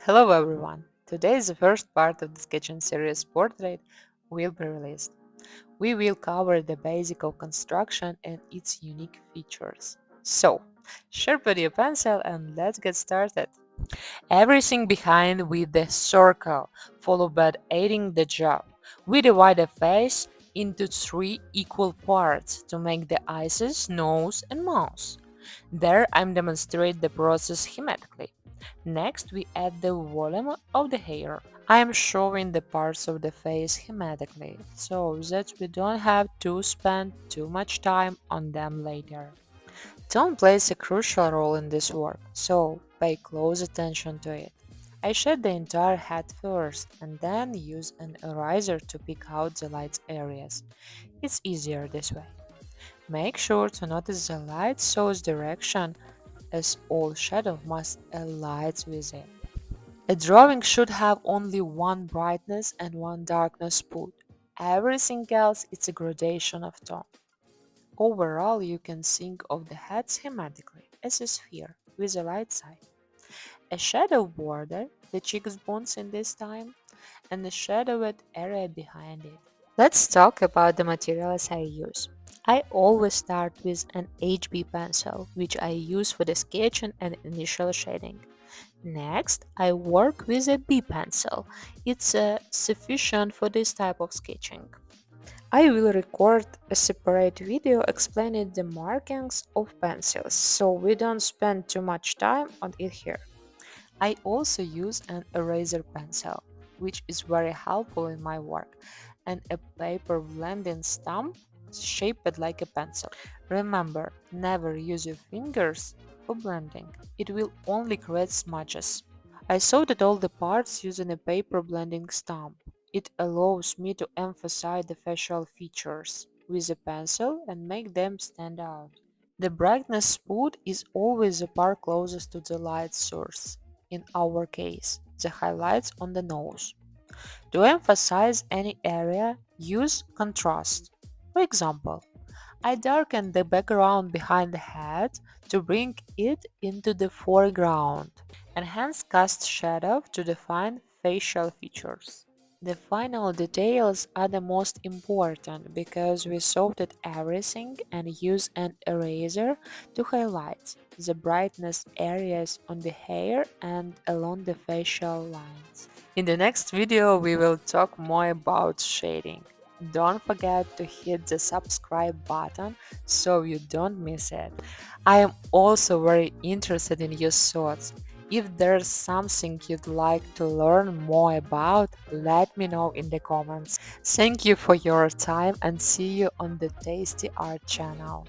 Hello everyone! Today is the first part of the sketching series Portrait will be released. We will cover the basic of construction and its unique features. So, sharpen your pencil and let's get started. Everything behind with the circle, followed by aiding the job. We divide the face into three equal parts to make the eyes, nose, and mouth. There I'm demonstrate the process schematically. Next, we add the volume of the hair. I am showing the parts of the face schematically, so that we don't have to spend too much time on them later. Tone plays a crucial role in this work, so pay close attention to it. I shade the entire head first and then use an eraser to pick out the light areas. It's easier this way. Make sure to notice the light source direction as all shadow must align with it. A drawing should have only one brightness and one darkness put. Everything else is a gradation of tone. Overall, you can think of the head schematically as a sphere with a light side, a shadow border, the cheekbones in this time, and a shadowed area behind it. Let's talk about the materials I use. I always start with an HB pencil, which I use for the sketching and initial shading. Next, I work with a B pencil. It's sufficient for this type of sketching. I will record a separate video explaining the markings of pencils, so we don't spend too much time on it here. I also use an eraser pencil, which is very helpful in my work, and a paper blending stump shaped like a pencil. Remember, never use your fingers for blending, it will only create smudges. I sorted all the parts using a paper blending stump. It allows me to emphasize the facial features with a pencil and make them stand out. The brightness spot is always the part closest to the light source. In our case, the highlights on the nose. To emphasize any area, use contrast. For example, I darken the background behind the head to bring it into the foreground, and hence cast shadow to define facial features. The final details are the most important because we sorted everything and use an eraser to highlight the brightness areas on the hair and along the facial lines. In the next video, we will talk more about shading. Don't forget to hit the subscribe button so you don't miss it. I am also very interested in your thoughts. If there's something you'd like to learn more about, let me know in the comments. Thank you for your time and see you on the Tasty Art channel.